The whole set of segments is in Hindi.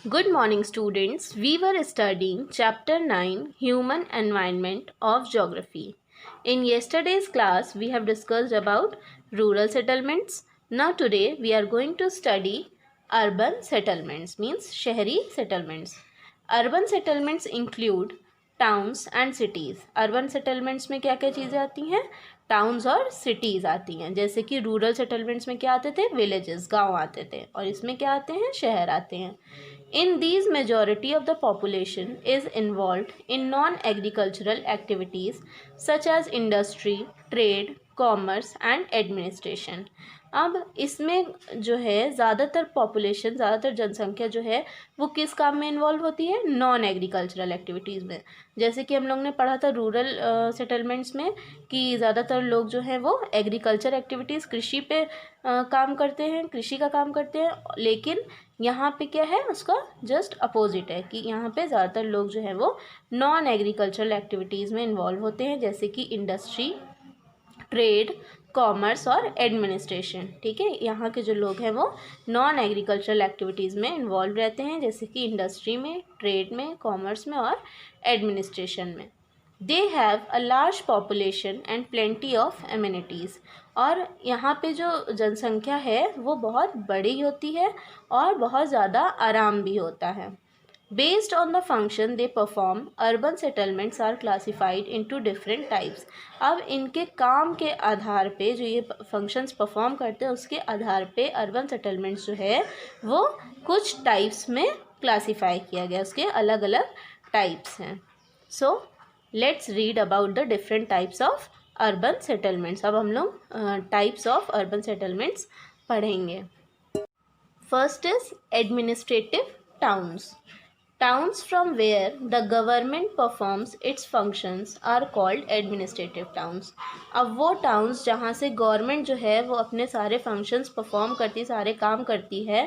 Good morning, students. We were studying Chapter 9 Human Environment of Geography. In yesterday's class, we have discussed about rural settlements. Now, today, we are going to study urban settlements, means शहरी settlements. Urban settlements include towns and cities. Urban settlements में क्या क्या चीज़ें आती हैं? टाउन्स और सिटीज़ आती हैं. जैसे कि रूरल सेटलमेंट्स में क्या आते थे? विलेजेस, गांव आते थे. और इसमें क्या आते हैं? शहर आते हैं. In these, majority of the population is involved in non-agricultural activities such as industry, trade, commerce and administration. अब इसमें जो है ज़्यादातर पॉपुलेशन, ज़्यादातर जनसंख्या जो है वो किस काम में इन्वॉल्व होती है? नॉन एग्रीकल्चरल एक्टिविटीज़ में. जैसे कि हम लोग ने पढ़ा था रूरल सेटलमेंट्स में कि ज़्यादातर लोग जो हैं वो एग्रीकल्चर एक्टिविटीज़, कृषि पे काम करते हैं, कृषि का काम करते हैं. लेकिन यहाँ पे क्या है? उसका जस्ट अपोजिट है कि यहाँ पे ज़्यादातर लोग जो है वो नॉन एग्रीकल्चरल एक्टिविटीज़ में इन्वॉल्व होते हैं, जैसे कि इंडस्ट्री, ट्रेड, कॉमर्स और एडमिनिस्ट्रेशन. ठीक है, यहाँ के जो लोग हैं वो नॉन एग्रीकल्चरल एक्टिविटीज़ में इन्वॉल्व रहते हैं, जैसे कि इंडस्ट्री में, ट्रेड में, कॉमर्स में और एडमिनिस्ट्रेशन में. They have a large population and plenty of amenities. और यहाँ पे जो जनसंख्या है वो बहुत बड़ी होती है और बहुत ज़्यादा आराम भी होता है. Based on the function they perform, urban settlements are classified into different types. अब इनके काम के आधार पे जो ये फंक्शंस परफॉर्म करते हैं उसके आधार पे अर्बन सेटलमेंट्स जो है वो कुछ टाइप्स में क्लासीफाई किया गया. उसके अलग अलग टाइप्स हैं. So let's read about the different types of urban settlements. अब हम लोग टाइप्स ऑफ अर्बन सेटलमेंट्स पढ़ेंगे. First is administrative towns. Towns from where the government performs its functions are called administrative towns. अब वो towns जहाँ से गवर्नमेंट जो है वो अपने सारे functions perform करती, सारे काम करती है,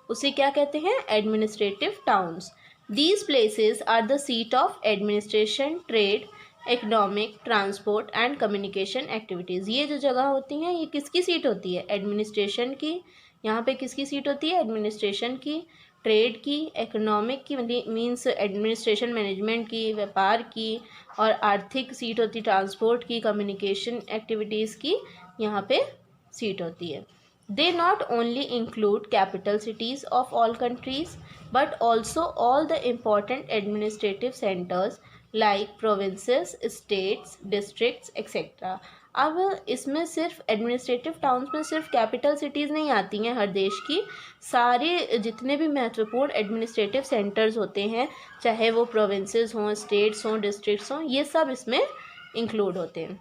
उसे क्या कहते हैं? administrative towns. These places are the seat of administration, trade, economic, transport and communication activities. ये जो जगह होती हैं ये किसकी सीट होती है? एडमिनिस्ट्रेशन की. यहाँ पे किसकी सीट होती है? एडमिनिस्ट्रेशन की, ट्रेड की, इकोनॉमिक की मीन्स एडमिनिस्ट्रेशन मैनेजमेंट की, व्यापार की, और आर्थिक सीट होती ट्रांसपोर्ट की, कम्युनिकेशन एक्टिविटीज़ की यहाँ पे सीट होती है. They not only include capital cities of all countries but also all the important administrative centres like provinces, states, districts etcetera. अब इसमें सिर्फ एडमिनिस्ट्रेटिव टाउन्स में सिर्फ कैपिटल सिटीज़ नहीं आती हैं हर देश की. सारे जितने भी महत्वपूर्ण एडमिनिस्ट्रेटिव सेंटर्स होते हैं, चाहे वो प्रोविंसेस हों, स्टेट्स हों, डिस्ट्रिक्ट्स हों, ये सब इसमें इंक्लूड होते हैं.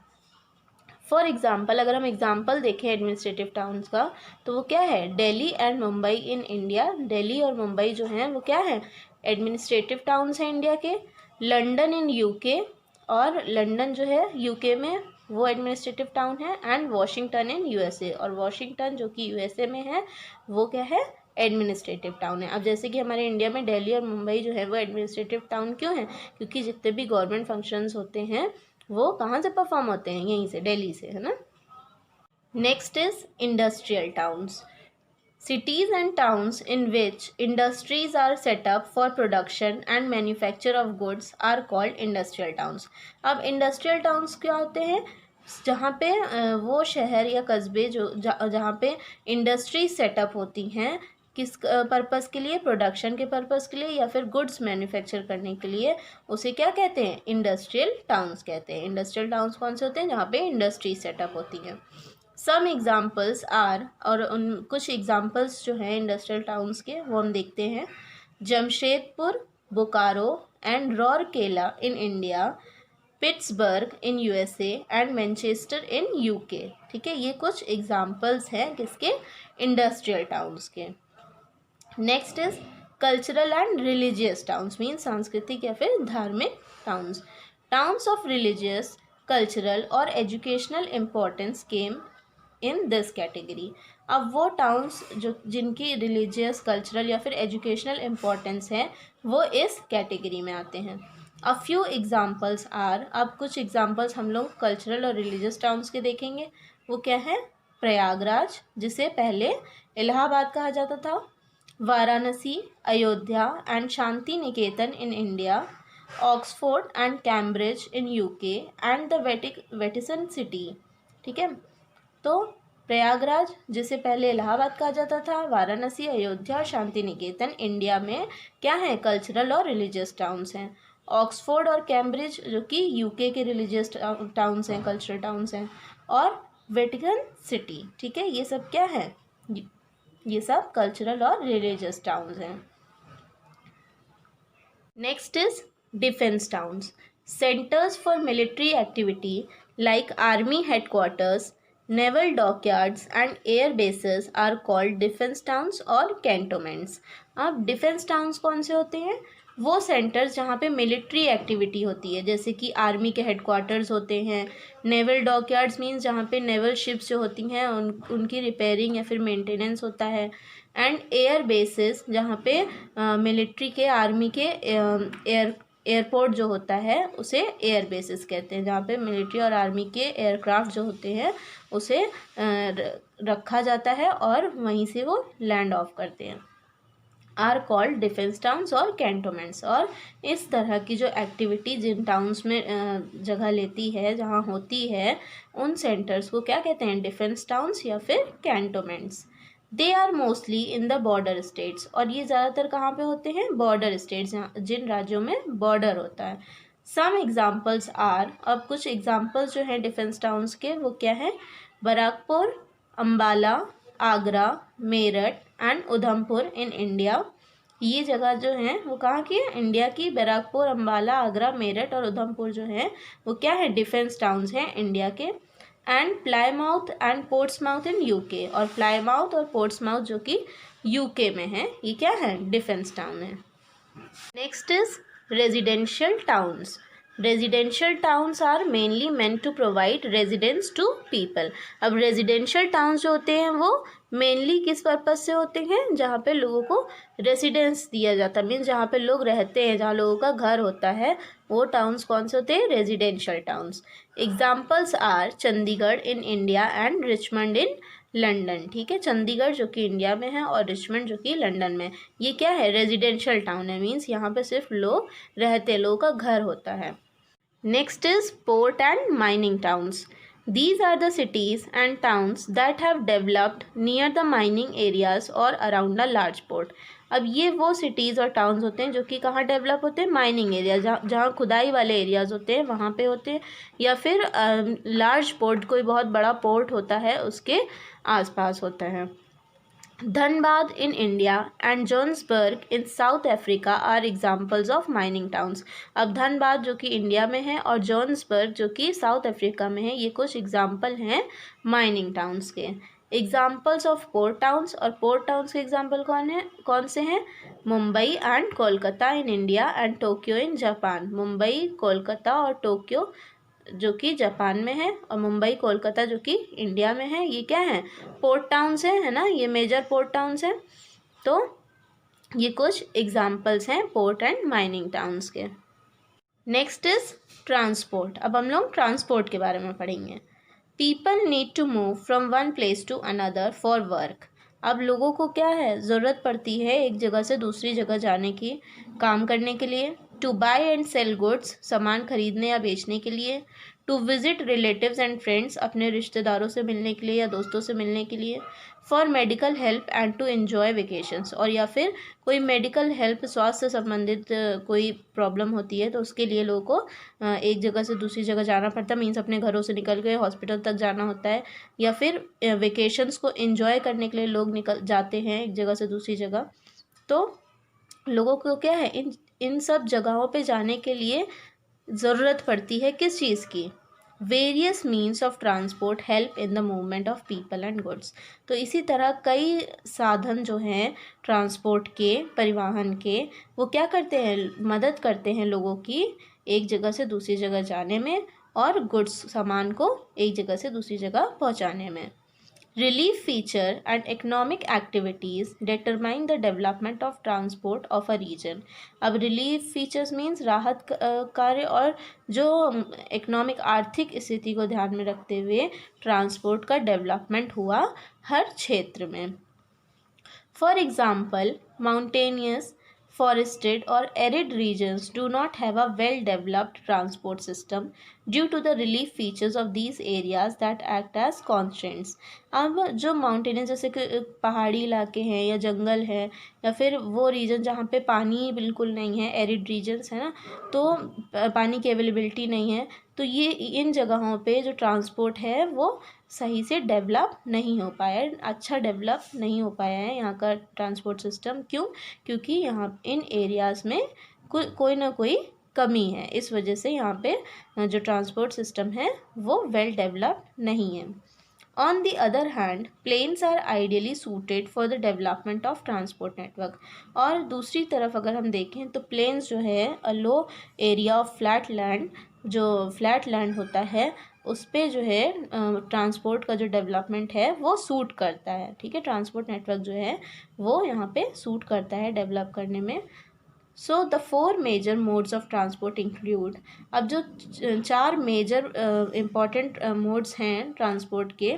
फॉर एग्ज़ाम्पल अगर हम एग्ज़ाम्पल देखें एडमिनिस्ट्रेटिव टाउन्स का तो वो क्या है? Delhi and Mumbai in India. Delhi और मुंबई जो हैं वो क्या है? एडमिनिस्ट्रेटिव टाउन्स हैं इंडिया के. लंदन इन यूके, और लंदन जो है यूके में वो एडमिनिस्ट्रेटिव टाउन है. एंड वॉशिंगटन इन यूएसए, और वॉशिंगटन जो कि यूएसए में है वो क्या है? एडमिनिस्ट्रेटिव टाउन है. अब जैसे कि हमारे इंडिया में दिल्ली और मुंबई जो है वो एडमिनिस्ट्रेटिव टाउन क्यों है? क्योंकि जितने भी गवर्नमेंट फंक्शंस होते हैं वो कहाँ से परफॉर्म होते हैं? यहीं से, दिल्ली से, है ना. Next is industrial towns. Cities and towns in which industries are set up for production and manufacture of goods are called industrial towns. अब industrial towns क्या होते हैं? जहाँ पे वो शहर या कस्बे जो जहाँ पे इंडस्ट्री सेटअप होती हैं, किस पर्पज़ के लिए? प्रोडक्शन के पर्पज़ के लिए या फिर गुड्स मैन्युफैक्चर करने के लिए. उसे क्या कहते हैं? इंडस्ट्रियल टाउन्स कहते हैं. इंडस्ट्रियल टाउन्स कौन से होते हैं? जहाँ पे इंडस्ट्री सेटअप होती है. सम एग्ज़ाम्पल्स आर, और उन कुछ एग्ज़ाम्पल्स जो हैं इंडस्ट्रियल टाउन्स के वो हम देखते हैं. Jamshedpur, Bokaro and Rourkela in India, Pittsburgh in USA and Manchester in UK. ठीक है, ये कुछ एग्ज़ाम्पल्स हैं किसके? इंडस्ट्रियल टाउन्स के. Next is cultural and religious towns, mean सांस्कृतिक या फिर धार्मिक towns. Towns of religious, cultural और educational importance came in this category. अब वो टाउन्स जो जिनकी रिलीजियस, कल्चरल या फिर एजुकेशनल इम्पोर्टेंस है वो इस कैटेगरी में आते हैं. अ फ्यू एग्जाम्पल्स आर, अब कुछ एग्जाम्पल्स हम लोग कल्चरल और रिलीजियस टाउन्स के देखेंगे. वो क्या है? प्रयागराज, जिसे पहले इलाहाबाद कहा जाता था. Varanasi, Ayodhya and Shanti Niketan in India, Oxford and Cambridge in UK and the Vatican city. ठीक है, तो प्रयागराज जिसे पहले इलाहाबाद कहा जाता था, वाराणसी, अयोध्या और शांति निकेतन इंडिया में क्या है, कल्चरल और रिलीजियस टाउन्स हैं। ऑक्सफोर्ड और कैम्ब्रिज जो कि यूके के रिलीजियस टाउन्स हैं, कल्चरल टाउन्स हैं। और वेटिकन सिटी, ठीक है, ये सब क्या है, ये सब कल्चरल और रिलीजियस टाउन्स हैं। Next is defence towns, centres for military activity like army headquarters, naval dockyards and air bases are called defence towns और कैंटोनमेंट्स। अब डिफेंस टाउन्स कौन से होते हैं, वो सेंटर्स जहाँ पे मिलिट्री एक्टिविटी होती है, जैसे कि आर्मी के हेडक्वार्टर्स होते हैं। नेवल डॉकयार्ड्स मीन्स जहाँ पे नेवल शिप्स जो होती हैं उनकी रिपेयरिंग या फिर मेंटेनेंस होता है। एंड एयर बेसिस जहाँ पे मिलिट्री के, आर्मी के एयरपोर्ट जो होता है उसे एयर बेसिस कहते हैं, जहाँ पे मिलिट्री और आर्मी के एयरक्राफ्ट जो होते हैं उसे रखा जाता है और वहीं से वो लैंड ऑफ करते हैं, आर कॉल्ड डिफेंस टाउन्स और कैंटोनमेंट्स। और इस तरह की जो एक्टिविटी जिन टाउन्स में जगह लेती है, जहाँ होती है, उन सेंटर्स को क्या कहते हैं, डिफेंस टाउन्स या फिर cantonments. They are mostly in the border states, और ये ज़्यादातर कहाँ पे होते हैं, बॉर्डर स्टेट्स, जिन राज्यों में बॉर्डर होता है। सम एग्जाम्पल्स आर, अब कुछ एग्जाम्पल्स जो हैं डिफेंस टाउन्स के वो क्या है, Barrackpore, Ambala, Agra, Meerut and Udhampur in India. ये जगह जो हैं वो कहाँ की है, इंडिया की। बराकपुर, अम्बाला, आगरा, मेरठ और उधमपुर जो हैं वो क्या है, डिफेंस टाउन्स हैं इंडिया के। And Plymouth and Portsmouth in UK, और प्लाईमाउथ और पोर्ट्समाउथ जो कि यूके में है, ये क्या है, डिफेंस टाउन है। Next is residential towns. Residential towns are mainly meant to provide residence to people. अब रेजिडेंशियल टाउन्स जो होते हैं वो मेनली किस पर्पज से होते हैं, जहाँ पे लोगों को रेसिडेंस दिया जाता है, मीन्स जहाँ पे लोग रहते हैं, जहाँ लोगों का घर होता है, वो टाउन्स कौन से होते हैं, residential towns. Examples are Chandigarh in India and Richmond in London. ठीक है, चंडीगढ़ जो कि इंडिया में है और रिचमंड जो कि लंदन में, ये क्या है, रेजिडेंशियल टाउन है, मीन्स यहाँ पे सिर्फ लोग रहते, लोगों का घर होता है। Next is port and mining towns. These are the cities and towns that have developed near the mining areas or around a large port. अब ये वो सिटीज़ और टाउन्स होते हैं जो कि कहाँ डेवलप होते हैं, माइनिंग एरिया, जहाँ खुदाई वाले एरियाज़ होते हैं वहाँ पे होते हैं, या फिर लार्ज पोर्ट, कोई बहुत बड़ा पोर्ट होता है उसके आसपास होता है। Dhanbad in India and Johannesburg in South Africa are examples of mining towns. अब धनबाद जो कि इंडिया में है और जोहान्सबर्ग जो कि साउथ अफ्रीका में है, ये कुछ एग्जाम्पल हैं माइनिंग टाउन्स के। एग्जाम्पल्स ऑफ पोर्ट टाउन्स, और पोर्ट टाउन्स के एग्जाम्पल कौन से हैं, Mumbai and Kolkata in India and Tokyo in Japan. Mumbai, Kolkata और टोक्यो जो कि जापान में है, और मुंबई, कोलकाता जो कि इंडिया में है, ये क्या है, पोर्ट टाउन्स हैं, है ना, ये मेजर पोर्ट टाउन्स हैं। तो ये कुछ एग्जाम्पल्स हैं पोर्ट एंड माइनिंग टाउन्स के। Next is transport. अब हम लोग ट्रांसपोर्ट के बारे में पढ़ेंगे। People need to move from one place to another for work. अब लोगों को क्या है, ज़रूरत पड़ती है एक जगह से दूसरी जगह जाने की, काम करने के लिए। To buy and sell goods, सामान खरीदने या बेचने के लिए। To visit relatives and friends, अपने रिश्तेदारों से मिलने के लिए या दोस्तों से मिलने के लिए। For medical help and to enjoy vacations, और या फिर कोई मेडिकल हेल्प, स्वास्थ्य से संबंधित कोई प्रॉब्लम होती है तो उसके लिए लोगों को एक जगह से दूसरी जगह जाना पड़ता है, मीन्स अपने घरों से निकल के हॉस्पिटल तक जाना होता है, या फिर वेकेशंस को एंजॉय करने के लिए लोग निकल जाते हैं एक जगह से दूसरी जगह। तो लोगों को क्या है, इन सब जगहों पे जाने के लिए ज़रूरत पड़ती है किस चीज़ की, various means of transport help in the movement of people and goods. तो इसी तरह कई साधन जो हैं ट्रांसपोर्ट के, परिवहन के, वो क्या करते हैं, मदद करते हैं लोगों की एक जगह से दूसरी जगह जाने में और गुड्स, सामान को एक जगह से दूसरी जगह पहुंचाने में। Relief feature and economic activities determine the development of transport of a region. अब relief features means राहत कार्य, और जो इकोनॉमिक, आर्थिक स्थिति को ध्यान में रखते हुए ट्रांसपोर्ट का डेवलपमेंट हुआ हर क्षेत्र में। For example, mountainous, forested or arid regions do not have a well-developed transport system due to the relief features of these areas that act as constraints. अब जो माउंटेनियस जैसे कि पहाड़ी इलाके हैं या जंगल है या फिर वो रीजन जहाँ पे पानी बिल्कुल नहीं है, एरिड रीजन्स है ना, तो पानी की अवेलेबिलिटी नहीं है, तो ये इन जगहों पे जो ट्रांसपोर्ट है वो सही से डेवलप नहीं हो पाया है, अच्छा डेवलप नहीं हो पाया है यहाँ का ट्रांसपोर्ट सिस्टम। क्यों? क्योंकि यहाँ इन एरियाज़ में कोई ना कोई कमी है, इस वजह से यहाँ पे जो ट्रांसपोर्ट सिस्टम है वो वेल डेवलप नहीं है। On the other hand plains are ideally suited for the development of transport network. और दूसरी तरफ अगर हम देखें तो प्लेन्स जो है अ लो एरिया ऑफ फ्लैट लैंड, जो फ्लैट लैंड होता है उस पर जो है ट्रांसपोर्ट का जो डेवलपमेंट है वो सूट करता है। ठीक है, ट्रांसपोर्ट नेटवर्क जो है वो यहाँ पे सूट करता है डेवलप करने में। So the 4 major modes of transport include, अब जो 4 मेजर इम्पॉर्टेंट मोड्स हैं ट्रांसपोर्ट के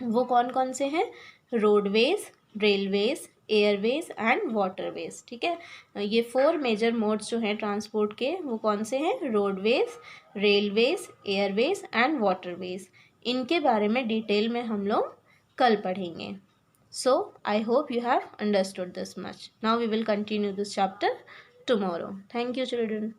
वो कौन कौन से हैं? Roadways, railways, airways and waterways. ठीक है, ये 4 मेजर मोड्स जो हैं ट्रांसपोर्ट के वो कौन से हैं? Roadways, railways, airways and waterways. इनके बारे में डिटेल में हम लोग कल पढ़ेंगे। So, I hope you have understood this much. Now we will continue this chapter tomorrow. Thank you, children.